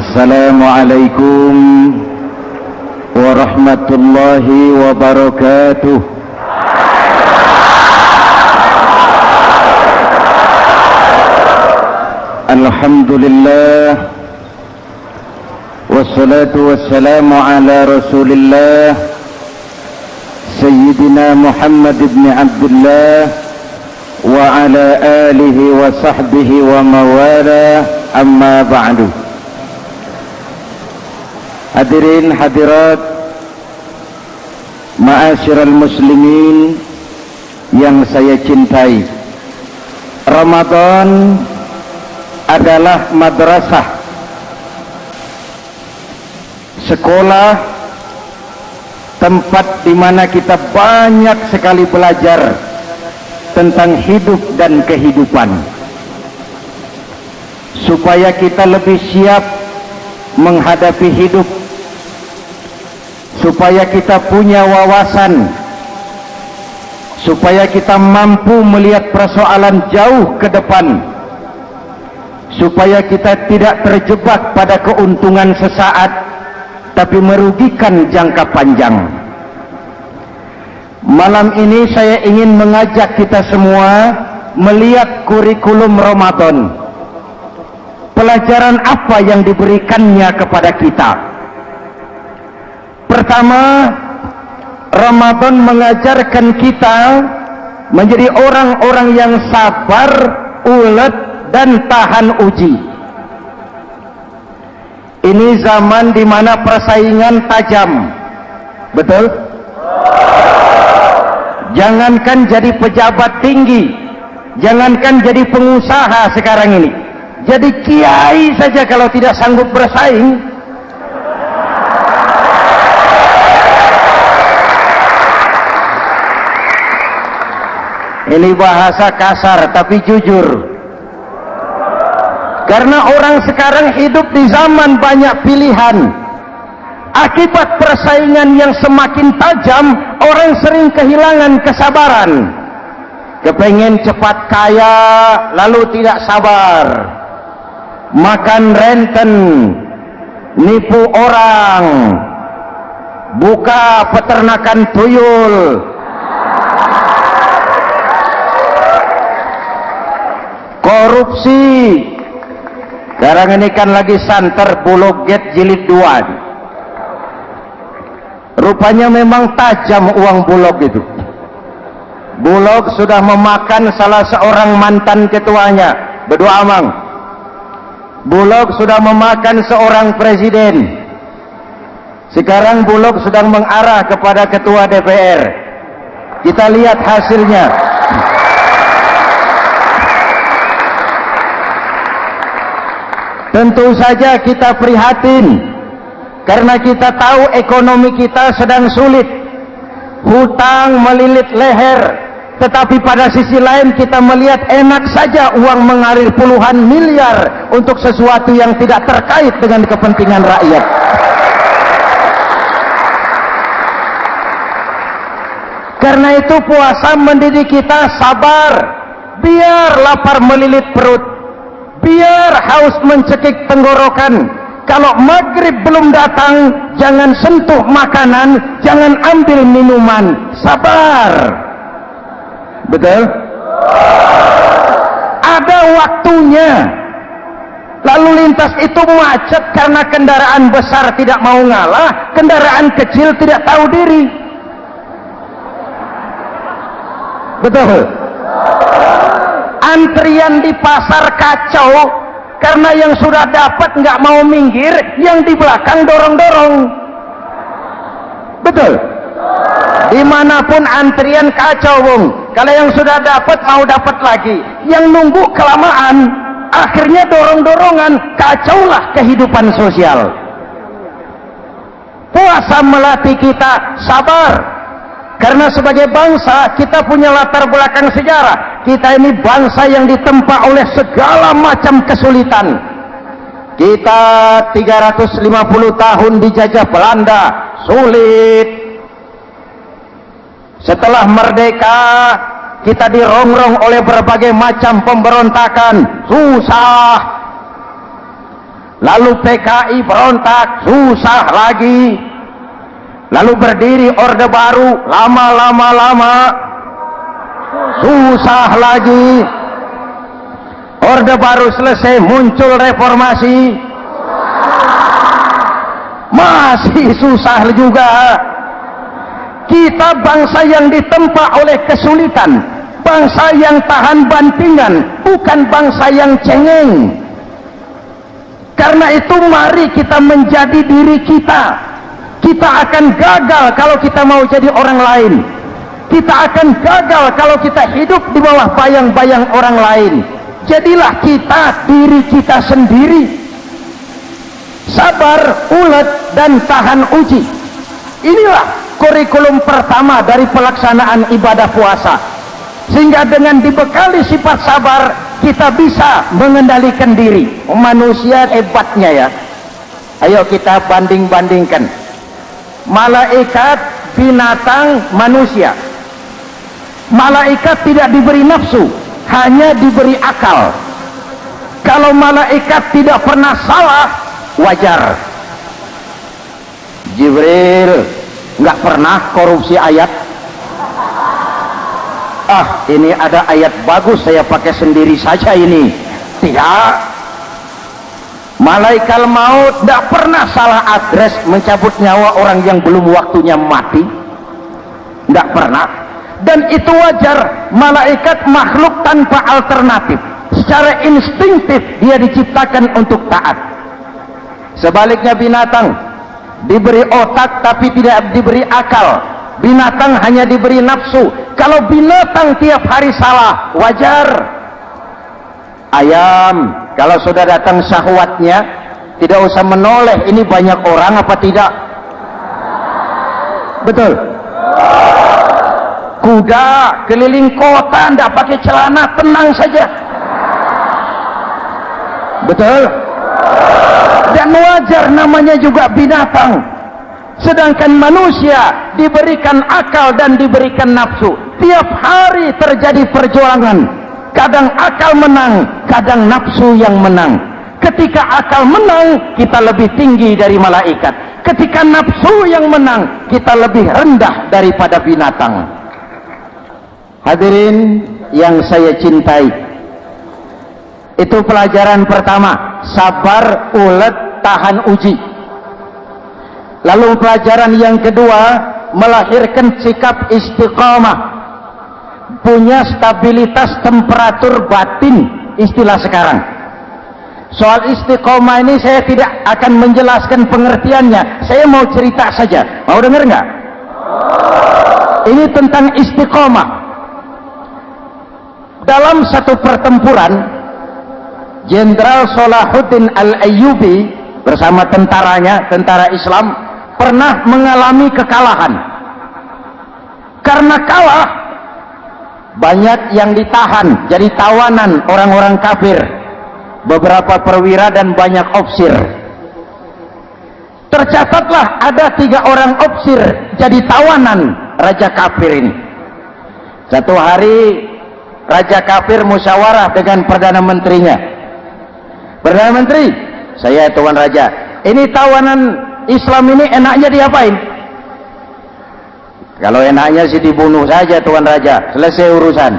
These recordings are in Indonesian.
Assalamualaikum warahmatullahi wabarakatuh. Alhamdulillah, wassalatu wassalamu ala Rasulillah Sayyidina Muhammad ibn Abdullah wa ala alihi wa sahbihi wa mawala, amma ba'du. Hadirin hadirat ma'asyiral muslimin yang saya cintai, Ramadan adalah madrasah, sekolah, tempat di mana kita banyak sekali belajar tentang hidup dan kehidupan, supaya kita lebih siap menghadapi hidup, supaya kita punya wawasan, supaya kita mampu melihat persoalan jauh ke depan, supaya kita tidak terjebak pada keuntungan sesaat tapi merugikan jangka panjang. Malam ini saya ingin mengajak kita semua melihat kurikulum Ramadan. Pelajaran apa yang diberikannya kepada kita? Pertama, Ramadan mengajarkan kita menjadi orang-orang yang sabar, ulet, dan tahan uji. Ini zaman di mana persaingan tajam, betul? Jangankan jadi pejabat tinggi, jangankan jadi pengusaha sekarang ini, jadi kiai saja kalau tidak sanggup bersaing, ini bahasa kasar tapi jujur. Karena orang sekarang hidup di zaman banyak pilihan. Akibat persaingan yang semakin tajam, orang sering kehilangan kesabaran. Kepengen cepat kaya, lalu tidak sabar. Makan renten, nipu orang, buka peternakan tuyul, korupsi. Sekarang ini kan lagi santer Bulog Gate jilid 2. Rupanya memang tajam uang Bulog itu. Bulog sudah memakan salah seorang mantan ketuanya, berdua amang. Bulog sudah memakan seorang presiden. Sekarang Bulog sedang mengarah kepada ketua DPR. Kita lihat hasilnya. Tentu saja kita prihatin karena kita tahu ekonomi kita sedang sulit, hutang melilit leher, tetapi pada sisi lain kita melihat enak saja uang mengalir puluhan miliar untuk sesuatu yang tidak terkait dengan kepentingan rakyat. Karena itu puasa mendidik kita sabar, biar lapar melilit perut, biar haus mencekik tenggorokan. Kalau maghrib belum datang, jangan sentuh makanan, jangan ambil minuman, sabar. Betul? Ada waktunya. Lalu lintas itu macet karena kendaraan besar tidak mau ngalah, kendaraan kecil tidak tahu diri. Betul? Antrian di pasar kacau karena yang sudah dapat nggak mau minggir, yang di belakang dorong-dorong. Betul? Dimanapun antrian kacau, Bung. Kalau yang sudah dapat mau dapat lagi, yang nunggu kelamaan, akhirnya dorong-dorongan, kacaulah kehidupan sosial. Puasa melatih kita sabar. Karena sebagai bangsa kita punya latar belakang sejarah. Kita ini bangsa yang ditempa oleh segala macam kesulitan. Kita 350 tahun dijajah Belanda, sulit. Setelah merdeka, kita dirongrong oleh berbagai macam pemberontakan, susah. lalu PKI berontak, susah lagi, lalu berdiri Orde Baru, lama-lama susah lagi, Orde Baru selesai, muncul reformasi, masih susah juga. Kita bangsa yang ditempa oleh kesulitan, bangsa yang tahan bantingan, bukan bangsa yang cengeng. Karena itu mari kita menjadi diri kita. Kita akan gagal kalau kita mau jadi orang lain. Kita akan gagal kalau kita hidup di bawah bayang-bayang orang lain. Jadilah kita diri kita sendiri. Sabar, ulet, dan tahan uji. Inilah kurikulum pertama dari pelaksanaan ibadah puasa, sehingga dengan dibekali sifat sabar kita bisa mengendalikan diri. Manusia hebatnya ya. Ayo kita banding-bandingkan malaikat, binatang, manusia. Malaikat tidak diberi nafsu, hanya diberi akal. Kalau malaikat tidak pernah salah, wajar. Jibril nggak pernah korupsi ayat. Ini ada ayat bagus, saya pakai sendiri saja ini. Tidak. Malaikat maut tidak pernah salah adres mencabut nyawa orang yang belum waktunya mati. Tidak pernah. Dan itu wajar. Malaikat makhluk tanpa alternatif. Secara instinktif dia diciptakan untuk taat. Sebaliknya binatang diberi otak tapi tidak diberi akal. Binatang hanya diberi nafsu. Kalau binatang tiap hari salah, wajar. Ayam, kalau sudah datang syahwatnya, tidak usah menoleh, ini banyak orang apa tidak? Betul. Kuda keliling kota tidak pakai celana, tenang saja. Betul. Dan wajar, namanya juga binatang. Sedangkan manusia diberikan akal dan diberikan nafsu. Tiap hari terjadi perjuangan. Kadang akal menang, kadang nafsu yang menang. Ketika akal menang, kita lebih tinggi dari malaikat. Ketika nafsu yang menang, kita lebih rendah daripada binatang. Hadirin yang saya cintai, itu pelajaran pertama, sabar, ulet, tahan uji. Lalu pelajaran yang kedua, melahirkan sikap istiqamah, punya stabilitas temperatur batin, istilah sekarang. Soal istiqamah ini saya tidak akan menjelaskan pengertiannya, saya mau cerita saja. Mau dengar nggak? Ini tentang istiqamah. Dalam satu pertempuran, Jenderal Salahuddin Al-Ayyubi bersama tentaranya, tentara Islam, pernah mengalami kekalahan. Karena kalah, banyak yang ditahan jadi tawanan orang-orang kafir, beberapa perwira dan banyak ofsir. Tercatatlah ada 3 orang ofsir jadi tawanan raja kafir ini. Satu hari raja kafir musyawarah dengan perdana menterinya. Perdana menteri, saya tuan raja, ini tawanan Islam ini enaknya diapain? Kalau enaknya sih dibunuh saja tuan raja, selesai urusan.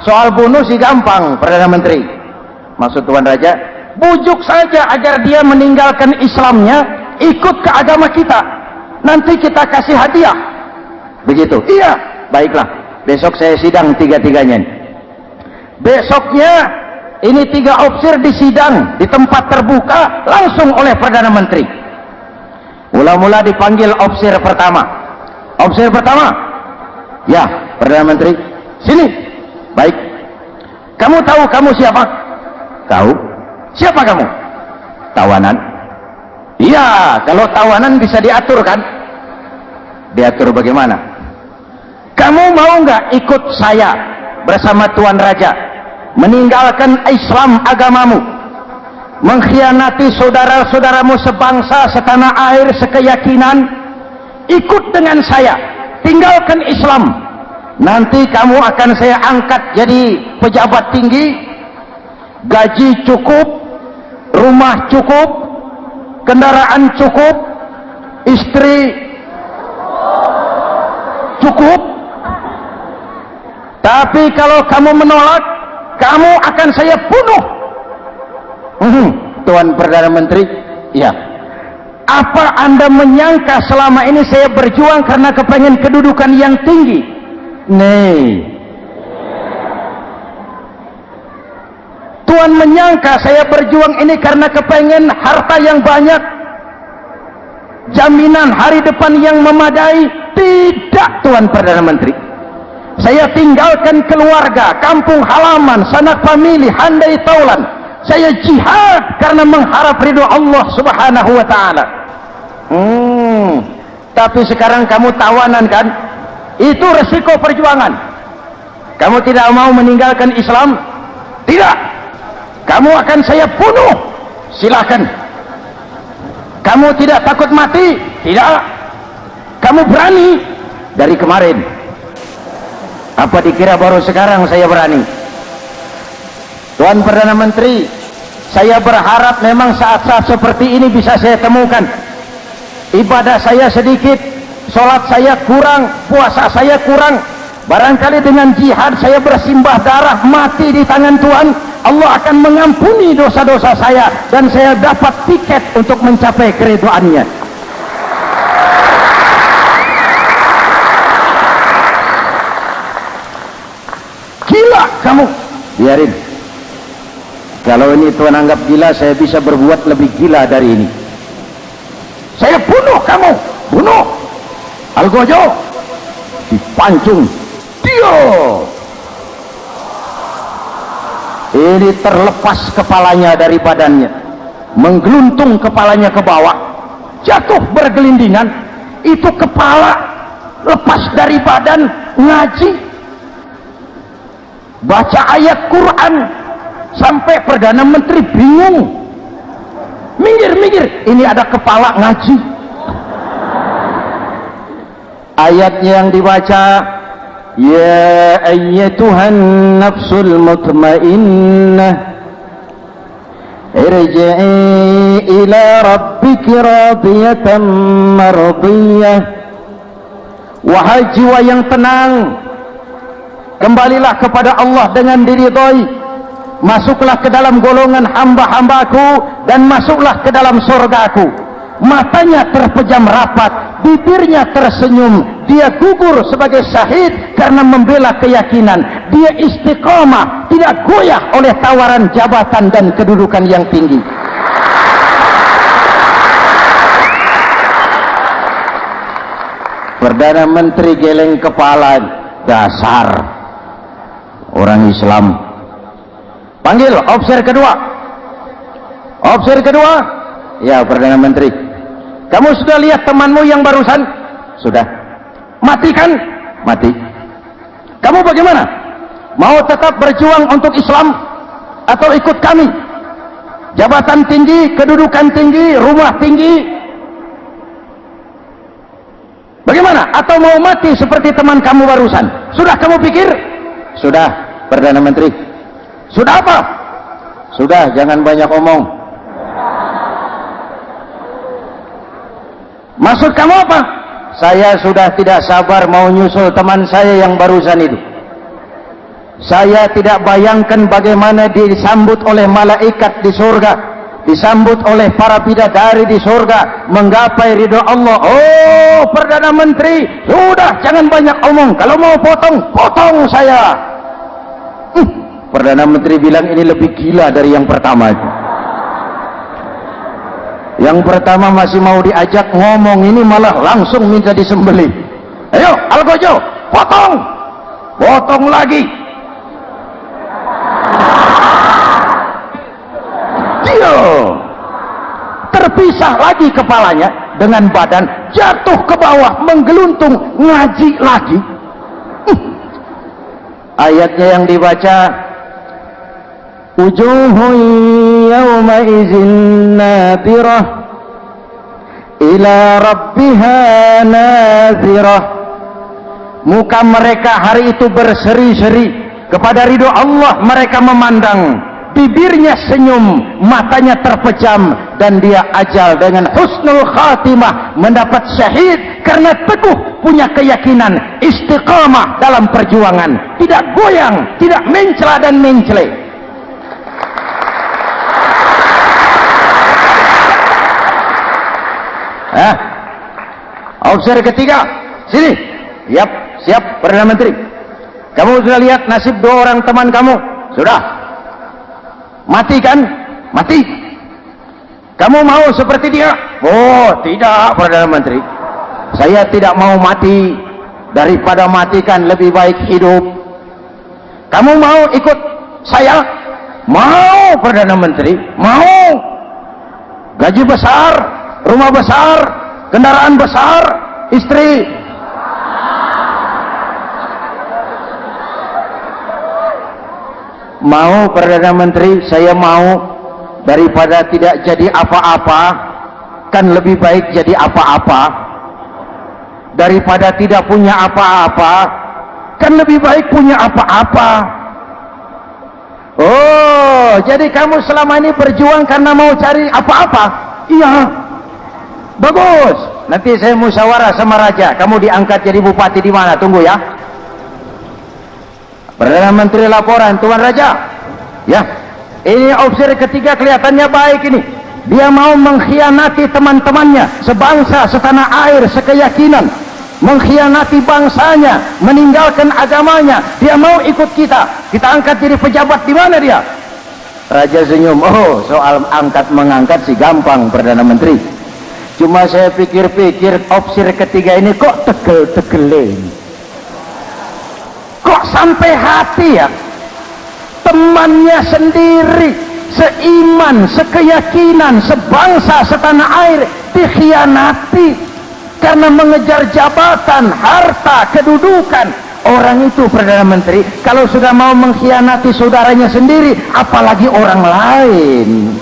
Soal bunuh sih gampang, perdana menteri. Maksud tuan raja, bujuk saja agar dia meninggalkan Islamnya, ikut ke agama kita, nanti kita kasih hadiah. Begitu? Iya, baiklah. Besok saya sidang 3-3-nya. Besoknya ini 3 ofsir disidang di tempat terbuka langsung oleh perdana menteri. Mula-mula dipanggil ofsir pertama. Ofsir pertama, ya perdana menteri, sini. Baik. Kamu tahu kamu siapa? Tahu. Siapa kamu? Tawanan. Iya, kalau tawanan bisa diatur kan? Diatur bagaimana? Kamu mau nggak ikut saya bersama tuan raja meninggalkan Islam agamamu, mengkhianati saudara-saudaramu sebangsa, setanah air, sekeyakinan? Ikut dengan saya, tinggalkan Islam, nanti kamu akan saya angkat jadi pejabat tinggi, gaji cukup, rumah cukup, kendaraan cukup, istri cukup. Tapi kalau kamu menolak, kamu akan saya bunuh. Tuan Perdana Menteri, ya. Apa Anda menyangka selama ini saya berjuang karena kepengen kedudukan yang tinggi? Nih. Tuan menyangka saya berjuang ini karena kepengen harta yang banyak, jaminan hari depan yang memadai? Tidak, Tuan Perdana Menteri. Saya tinggalkan keluarga, kampung halaman, sanak famili, handai taulan. Saya jihad karena mengharap ridho Allah Subhanahu wa ta'ala. Tapi sekarang kamu tawanan kan? Itu resiko perjuangan. Kamu tidak mau meninggalkan Islam? Tidak. Kamu akan saya bunuh. Silakan. Kamu tidak takut mati? Tidak. Kamu berani? Dari kemarin. Apa dikira baru sekarang saya berani? Tuan Perdana Menteri, saya berharap memang saat-saat seperti ini bisa saya temukan. Ibadah saya sedikit, sholat saya kurang, puasa saya kurang. Barangkali dengan jihad saya bersimbah darah, mati di tangan Tuhan, Allah akan mengampuni dosa-dosa saya dan saya dapat tiket untuk mencapai keridhaannya. Gila kamu, biarin. Kalau ini Tuan anggap gila, saya bisa berbuat lebih gila dari ini. Saya bunuh kamu, bunuh. Algojo dipancung, dio. Ini terlepas kepalanya dari badannya, menggeluntung kepalanya ke bawah, jatuh bergelindingan. Itu kepala lepas dari badan, ngaji, baca ayat Quran, sampai Perdana Menteri bingung. Minggir, ini ada kepala ngaji. Ayatnya yang dibaca, ya ayyatuhan nafsul mutmainnah irji'i ila rabbiki radiyatan mardiyah. Wahai jiwa yang tenang, kembalilah kepada Allah dengan diridhoi. Masuklah ke dalam golongan hamba-hambaku dan masuklah ke dalam surgaku. Matanya terpejam rapat, bibirnya tersenyum. Dia gugur sebagai syahid karena membela keyakinan. Dia istiqamah, tidak goyah oleh tawaran jabatan dan kedudukan yang tinggi. Perdana Menteri geleng kepala, dasar orang Islam. Panggil officer kedua. Officer kedua, ya Perdana Menteri. Kamu sudah lihat temanmu yang barusan? Sudah. Mati kan? Mati. Kamu bagaimana? Mau tetap berjuang untuk Islam atau ikut kami? Jabatan tinggi, kedudukan tinggi, rumah tinggi. Bagaimana? Atau mau mati seperti teman kamu barusan? Sudah kamu pikir? Sudah, Perdana Menteri. Sudah apa? Sudah, jangan banyak omong. Maksud kamu apa? Saya sudah tidak sabar mau nyusul teman saya yang barusan itu. Saya tidak bayangkan bagaimana disambut oleh malaikat di surga, disambut oleh para bidadari di surga, menggapai ridho Allah. Oh, Perdana Menteri, sudah jangan banyak omong. Kalau mau potong, potong saya. Perdana Menteri bilang ini lebih gila dari yang pertama itu. Yang pertama masih mau diajak ngomong, ini malah langsung minta disembelih. Ayo Algojo, potong, potong lagi. Dia terpisah lagi kepalanya dengan badan, jatuh ke bawah, menggeluntung, ngaji lagi. Ayatnya yang dibaca, wujuhun yawma izin nadirah ila rabbiha nazirah. Muka mereka hari itu berseri-seri kepada ridho Allah. Mereka memandang bibirnya senyum, matanya terpejam, dan dia ajal dengan husnul khatimah, mendapat syahid karena teguh punya keyakinan, istiqamah dalam perjuangan, tidak goyang, tidak mencela dan mencele. Officer ketiga, sini. Siap Perdana Menteri. Kamu sudah lihat nasib 2 orang teman kamu? Sudah. Mati kan? Mati. Kamu mau seperti dia? Oh, tidak Perdana Menteri. Saya tidak mau mati. Daripada matikan lebih baik hidup. Kamu mau ikut saya? Mau Perdana Menteri. Mau. Gaji besar, rumah besar, kendaraan besar, istri. Mau Perdana Menteri, saya mau. Daripada tidak jadi apa-apa, kan lebih baik jadi apa-apa. Daripada tidak punya apa-apa, kan lebih baik punya apa-apa. Oh, jadi kamu selama ini berjuang karena mau cari apa-apa? Iya. Bagus. Nanti saya musyawarah sama raja. Kamu diangkat jadi bupati di mana? Tunggu ya. Perdana Menteri laporan, Tuan Raja. Ya, ini officer ketiga kelihatannya baik ini. Dia mau mengkhianati teman-temannya, sebangsa, setanah air, sekeyakinan. Mengkhianati bangsanya, meninggalkan agamanya. Dia mau ikut kita. Kita angkat jadi pejabat di mana dia? Raja senyum. Oh, soal angkat mengangkat sih gampang Perdana Menteri. Cuma saya pikir-pikir officer ketiga ini kok tegel-tegelin. Kok sampai hati ya? Temannya sendiri, seiman, sekeyakinan, sebangsa, setanah air dikhianati karena mengejar jabatan, harta, kedudukan. Orang itu Perdana Menteri kalau sudah mau mengkhianati saudaranya sendiri, apalagi orang lain.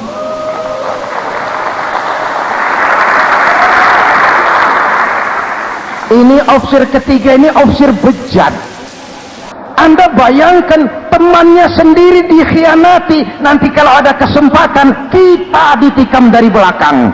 Ini officer ketiga ini officer bejat. Anda bayangkan temannya sendiri dikhianati, nanti kalau ada kesempatan kita ditikam dari belakang.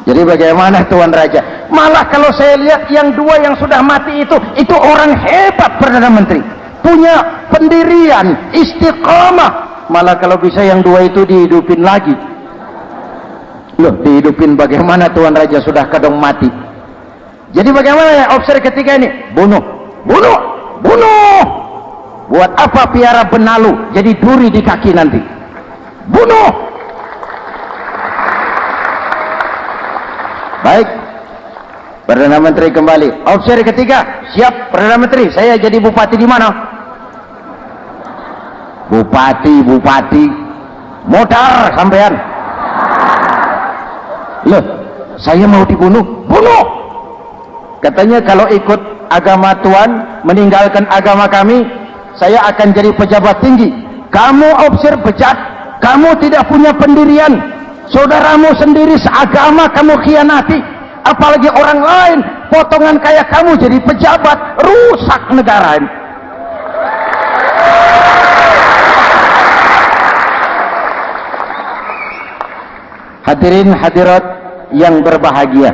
Jadi bagaimana Tuan Raja? Malah kalau saya lihat yang 2 yang sudah mati itu orang hebat Perdana Menteri, punya pendirian, istiqamah. Malah kalau bisa yang 2 itu dihidupin lagi. Loh, dihidupin bagaimana Tuan Raja, sudah kadang mati. Jadi bagaimana ya officer ketiga ini? Bunuh. Buat apa piara benalu jadi duri di kaki nanti? Bunuh. Baik, Perdana Menteri kembali. Officer ketiga, siap Perdana Menteri. Saya jadi bupati di mana? Bupati modar sampean. Loh, saya mau dibunuh. Bunuh. Katanya kalau ikut agama Tuan, meninggalkan agama kami, saya akan jadi pejabat tinggi. Kamu officer bejat, kamu tidak punya pendirian. Saudaramu sendiri seagama kamu khianati, apalagi orang lain. Potongan kayak kamu jadi pejabat, rusak negara ini. Hadirin hadirat yang berbahagia,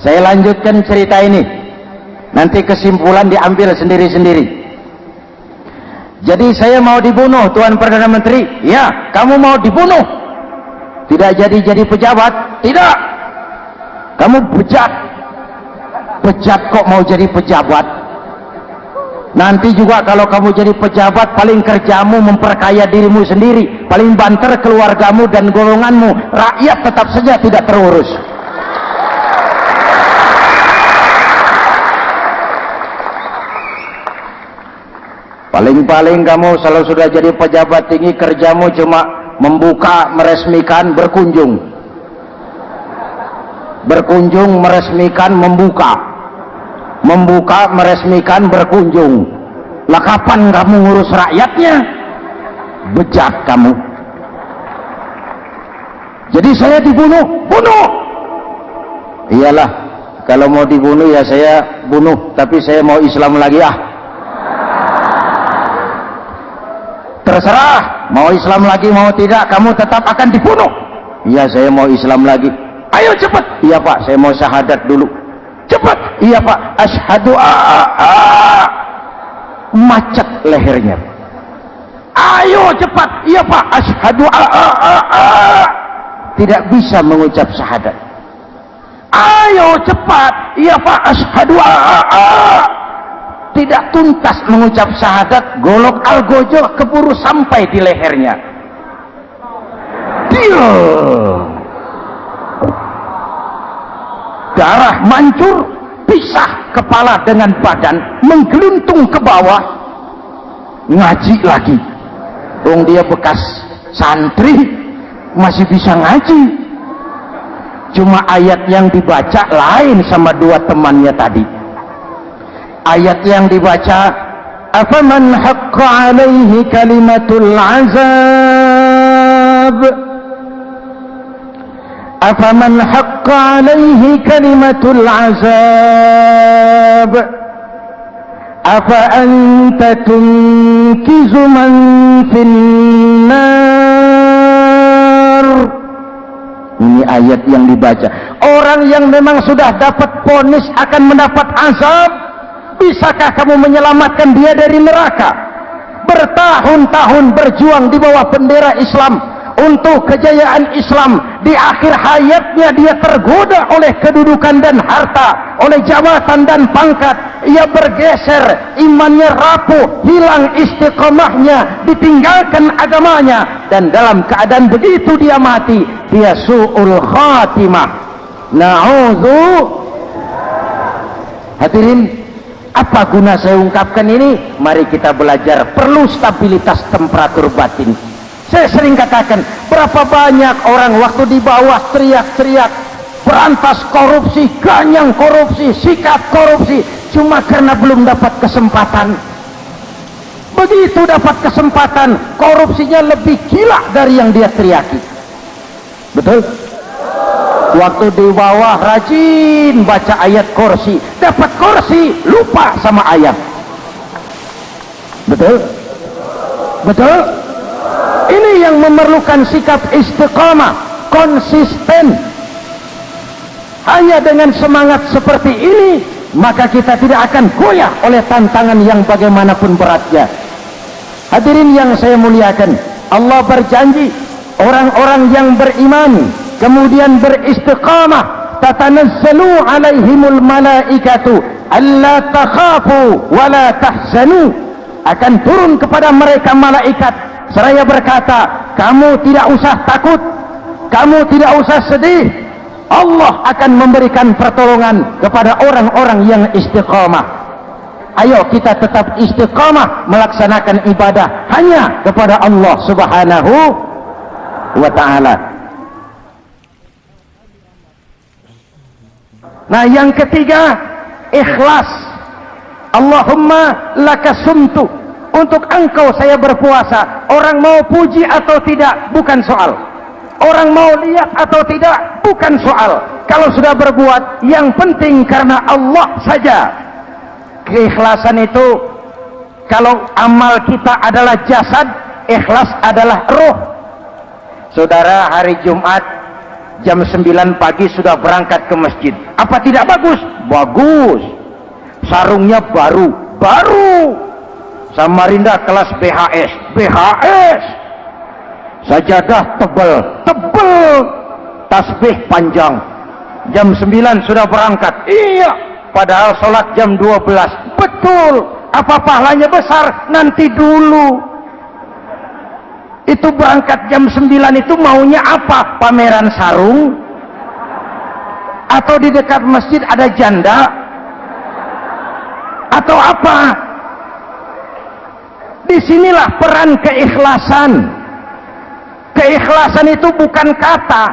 saya lanjutkan cerita ini. Nanti kesimpulan diambil sendiri-sendiri. Jadi saya mau dibunuh Tuan Perdana Menteri. Ya, kamu mau dibunuh. Tidak jadi pejabat. Tidak. Kamu bejat. Bejat kok mau jadi pejabat. Nanti juga kalau kamu jadi pejabat, paling kerjamu memperkaya dirimu sendiri, paling banter keluargamu dan golonganmu. Rakyat tetap saja tidak terurus. Paling-paling kamu kalau sudah jadi pejabat tinggi, kerjamu cuma membuka, meresmikan, berkunjung, meresmikan, membuka, meresmikan, berkunjung. Lah kapan kamu ngurus rakyatnya? Bejat kamu. Jadi saya dibunuh. Iyalah, kalau mau dibunuh ya saya bunuh, tapi saya mau Islam lagi. terserah, mau Islam lagi mau tidak, kamu tetap akan dibunuh. Iya, saya mau Islam lagi. Ayo cepat. Iya Pak, saya mau syahadat dulu. Cepat. Iya Pak, asyhadu macet lehernya. Ayo cepat. Iya Pak, asyhadu tidak bisa mengucap syahadat. Ayo cepat. Iya Pak, asyhadu tidak tuntas mengucap syahadat, golok algojo keburu sampai di lehernya. Diam. Darah mancur, pisah kepala dengan badan, menggeluntung ke bawah. Ngaji lagi. Dia bekas santri, masih bisa ngaji. Cuma ayat yang dibaca lain sama dua temannya tadi. Ayat yang dibaca, afaman haqqa alaihi kalimatul azab, afaman haqqa alaihi kalimatul azab, afa anta tunkizu man finnar. Ini ayat yang dibaca. Orang yang memang sudah dapat vonis akan mendapat azab, bisakah kamu menyelamatkan dia dari neraka? Bertahun-tahun berjuang di bawah bendera Islam untuk kejayaan Islam, di akhir hayatnya dia tergoda oleh kedudukan dan harta, oleh jabatan dan pangkat. Ia bergeser, imannya rapuh, hilang istiqomahnya, ditinggalkan agamanya, dan dalam keadaan begitu dia mati. Dia su'ul khatimah. Na'udzu. Hadirin, apa guna saya ungkapkan ini? Mari kita belajar, perlu stabilitas temperatur batin. Saya sering katakan, berapa banyak orang waktu di bawah teriak-teriak berantas korupsi, ganyang korupsi, sikat korupsi, cuma karena belum dapat kesempatan. Begitu dapat kesempatan, korupsinya lebih gila dari yang dia teriaki. Betul? Waktu di bawah rajin baca ayat kursi, dapat kursi, lupa sama ayat. Betul? Betul? Ini yang memerlukan sikap istiqamah, konsisten. Hanya dengan semangat seperti ini, maka kita tidak akan goyah oleh tantangan yang bagaimanapun beratnya. Hadirin yang saya muliakan, Allah berjanji, orang-orang yang beriman kemudian beristiqamah, tatanazzalu alaihimul malaikatu alla takhafu wa la tahzanu, akan turun kepada mereka malaikat seraya berkata, kamu tidak usah takut, kamu tidak usah sedih, Allah akan memberikan pertolongan kepada orang-orang yang istiqamah. Ayo kita tetap istiqamah melaksanakan ibadah hanya kepada Allah subhanahu wa ta'ala. Nah, yang ketiga, ikhlas. Allahumma laka sumtu, untuk engkau saya berpuasa. Orang mau puji atau tidak bukan soal, orang mau lihat atau tidak bukan soal. Kalau sudah berbuat, yang penting karena Allah saja. Keikhlasan itu, kalau amal kita adalah jasad, ikhlas adalah roh. Saudara, hari Jumat jam 9 pagi sudah berangkat ke masjid. Apa tidak bagus? Bagus. Sarungnya baru. Samarinda kelas BHS. Sajadah tebal. Tasbih panjang. Jam 9 sudah berangkat. Iya, padahal sholat jam 12. Betul. Apa pahalanya besar? Nanti dulu. Itu berangkat jam 9 itu maunya apa? Pameran sarung? Atau di dekat masjid ada janda? Atau apa? Disinilah peran keikhlasan. Keikhlasan itu bukan kata.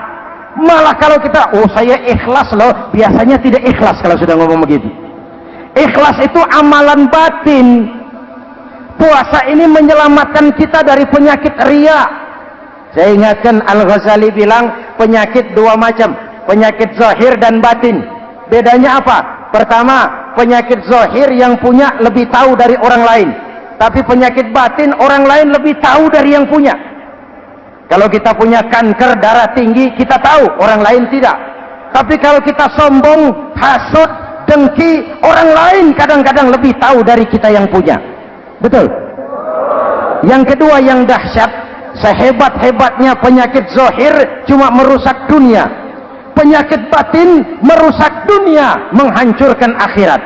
Malah kalau kita, oh saya ikhlas loh, biasanya tidak ikhlas kalau sudah ngomong begitu. Ikhlas itu amalan batin. Puasa ini menyelamatkan kita dari penyakit riya. Saya ingatkan Al-Ghazali bilang penyakit dua macam, penyakit zahir dan batin. Bedanya apa? Pertama, penyakit zahir yang punya lebih tahu dari orang lain. Tapi penyakit batin orang lain lebih tahu dari yang punya. Kalau kita punya kanker darah tinggi, kita tahu, orang lain tidak. Tapi kalau kita sombong, hasud, dengki, orang lain kadang-kadang lebih tahu dari kita yang punya. Betul? Yang kedua yang dahsyat, sehebat-hebatnya penyakit zahir cuma merusak dunia, penyakit batin merusak dunia, menghancurkan akhirat.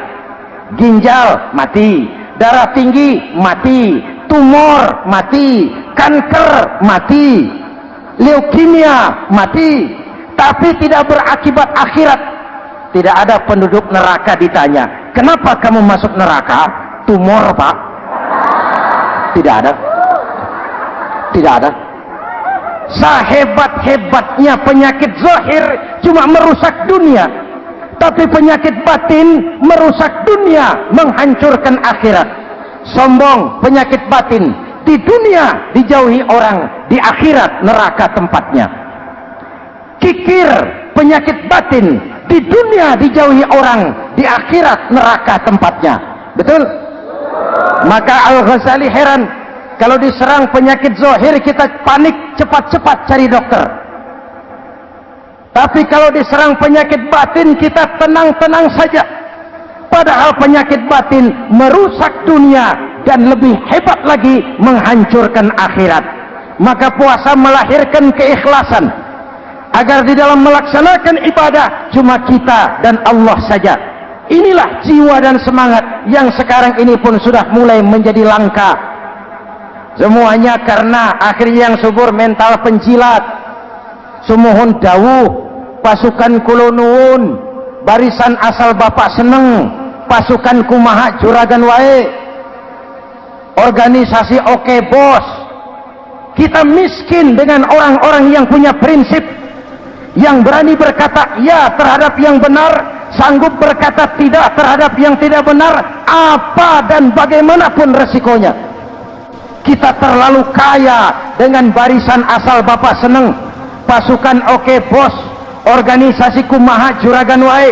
Ginjal mati, darah tinggi mati, tumor mati, kanker mati, leukemia mati, tapi tidak berakibat akhirat. Tidak ada penduduk neraka ditanya, kenapa kamu masuk neraka? Tumor, Pak. Tidak ada. Tidak ada. Sehebat-hebatnya penyakit zahir cuma merusak dunia, tapi penyakit batin merusak dunia, menghancurkan akhirat. Sombong, penyakit batin, di dunia dijauhi orang, di akhirat neraka tempatnya. Kikir, penyakit batin, di dunia dijauhi orang, di akhirat neraka tempatnya. Betul? Maka Al-Ghazali heran, kalau diserang penyakit zahir kita panik, cepat-cepat cari dokter. Tapi kalau diserang penyakit batin kita tenang-tenang saja. Padahal penyakit batin merusak dunia dan lebih hebat lagi menghancurkan akhirat. Maka puasa melahirkan keikhlasan, agar di dalam melaksanakan ibadah cuma kita dan Allah saja. Inilah jiwa dan semangat yang sekarang ini pun sudah mulai menjadi langka. Semuanya karena akhirnya yang subur mental penjilat. Sumuhun dawuh, pasukan kulunuun, barisan asal bapak seneng, pasukan kumaha juragan wae, organisasi oke bos. Kita miskin dengan orang-orang yang punya prinsip, yang berani berkata ya terhadap yang benar, sanggup berkata tidak terhadap yang tidak benar, apa dan bagaimanapun resikonya. Kita terlalu kaya dengan barisan asal bapak seneng, pasukan oke bos, organisasi kumaha juragan wae,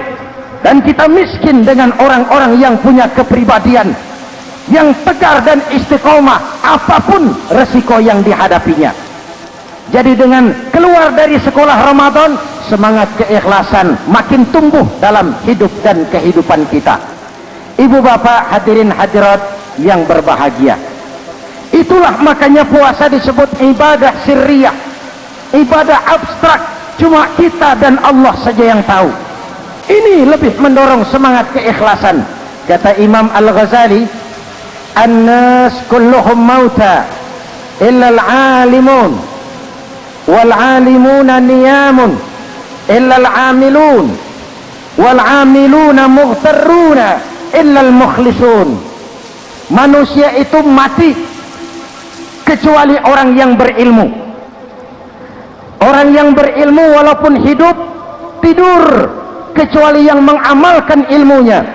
dan kita miskin dengan orang-orang yang punya kepribadian, yang tegar dan istiqomah apapun resiko yang dihadapinya. Jadi dengan keluar dari sekolah Ramadan, semangat keikhlasan makin tumbuh dalam hidup dan kehidupan kita. Ibu bapak hadirin hadirat yang berbahagia, itulah makanya puasa disebut ibadah sirriyah, ibadah abstrak, cuma kita dan Allah saja yang tahu. Ini lebih mendorong semangat keikhlasan. Kata Imam Al-Ghazali, an-nas kulluhum mauta illa al-alimun wal alimuna niyamun illa al-amilun wal amiluna mughtarruna illa al-mukhlisun. Manusia itu mati kecuali orang yang berilmu. Orang yang berilmu walaupun hidup tidur kecuali yang mengamalkan ilmunya.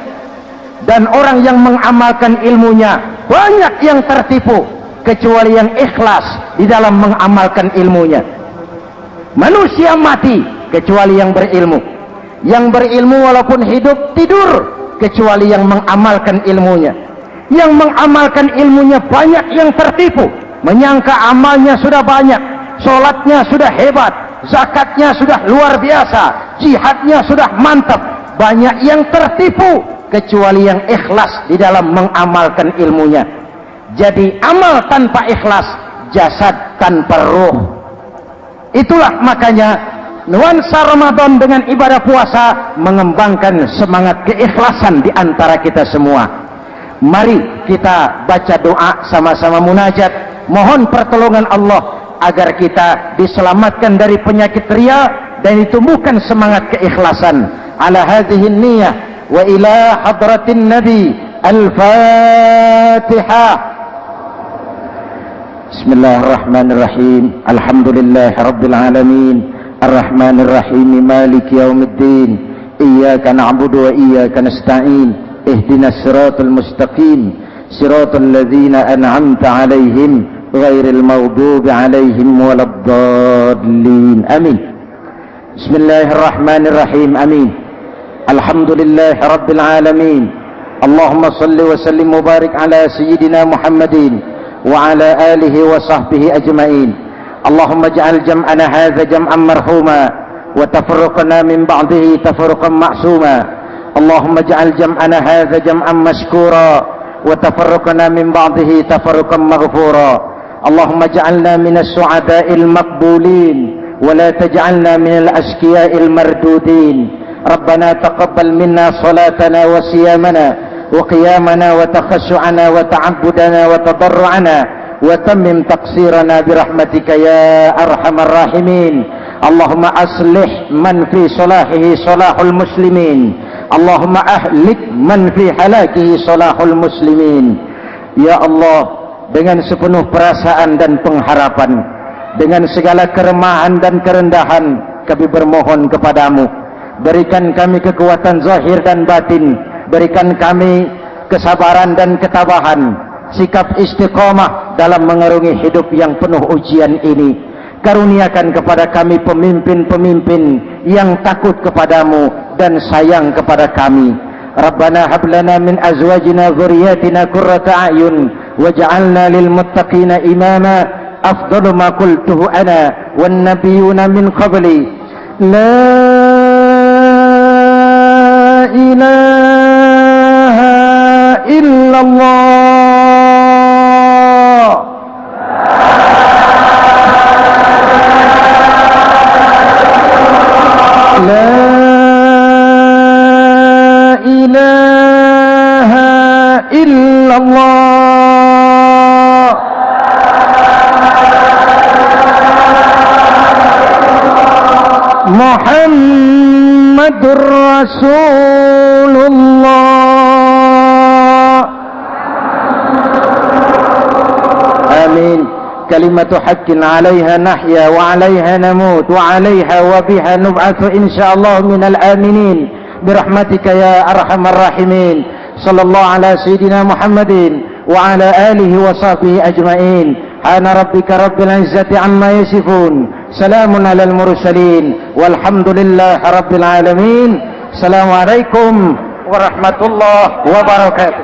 Dan orang yang mengamalkan ilmunya banyak yang tertipu kecuali yang ikhlas di dalam mengamalkan ilmunya. Manusia mati kecuali yang berilmu. Yang berilmu walaupun hidup tidur kecuali yang mengamalkan ilmunya. Yang mengamalkan ilmunya banyak yang tertipu, menyangka amalnya sudah banyak, sholatnya sudah hebat, zakatnya sudah luar biasa, jihadnya sudah mantap. Banyak yang tertipu kecuali yang ikhlas di dalam mengamalkan ilmunya. Jadi amal tanpa ikhlas, jasad tanpa ruh. Itulah makanya nuansa Ramadan dengan ibadah puasa mengembangkan semangat keikhlasan di antara kita semua. Mari kita baca doa sama-sama munajat, mohon pertolongan Allah agar kita diselamatkan dari penyakit riya dan ditumbuhkan semangat keikhlasan. Ala hadhihi niyyah wa ila hadratin nabi. Al-Fatihah. Bismillahirrahmanirrahim. Alhamdulillahi rabbil alamin. Ar-Rahmanirrahim. Maliki yaumiddin. Iyyaka na'budu wa iyyaka nasta'in. Ihdinas siratal mustaqim. Siratal ladzina an'amta 'alaihim ghairil maghdubi 'alaihim waladdallin. Amin. Bismillahirrahmanirrahim. Amin. Alhamdulillahi rabbil alamin. Allahumma salli wa sallim mubarak ala sayyidina Muhammadin wa ala alihi wa sahbihi ajma'in. Allahumma ja'al jam'ana hadha jam'an marhuma wa tafarruqana min ba'dihi tafarruqan ma'suma. Allahumma ja'al jam'ana hadha jam'an mashkura wa tafarruqana min ba'dihi tafarruqan maghfura. Allahumma ja'alna minas su'ada'il maqbulin wa la taj'alna minal ashqiya'il mardudin. Rabbana taqabbal minna salatana wa siyamana wa qiyamana wa takhashu'ana wa ta'abbudana wa tadarru'ana wa tammim taqsirana birahmatika ya arhamar rahimin. Allahumma aslih man fi salahihi salahul muslimin. Allahumma ahlik man fi halakihi salahul muslimin. Ya Allah, dengan sepenuh perasaan dan pengharapan, dengan segala keremahan dan kerendahan, kami bermohon kepadamu, berikan kami kekuatan zahir dan batin, berikan kami kesabaran dan ketabahan, sikap istiqamah dalam mengarungi hidup yang penuh ujian ini. Karuniakan kepada kami pemimpin-pemimpin yang takut kepadamu dan sayang kepada kami. Rabbana hab lana min azwajina dzurriyyatina qurrata a'yun waj'alna lil muttaqina imama. Afdalu ma qultuhu ana wan nabiyyuna min qabli. La ilaha illallah. La ilaha illallah. Muhammadur Rasulullah. Amin. Kalimatu haqqin 'alaiha nahya wa 'alaiha namut wa 'alaiha wa biha nub'atsu insyaallah minal aminin birahmatika ya arhamar rahimin. Sallallahu ala sayyidina Muhammadin wa ala alihi wa sahbihi ajma'in. Ana rabbika rabbil izzati amma yasifun. Salamun alal mursalin walhamdulillahi rabbil alamin. Assalamualaikum warahmatullahi wabarakatuh.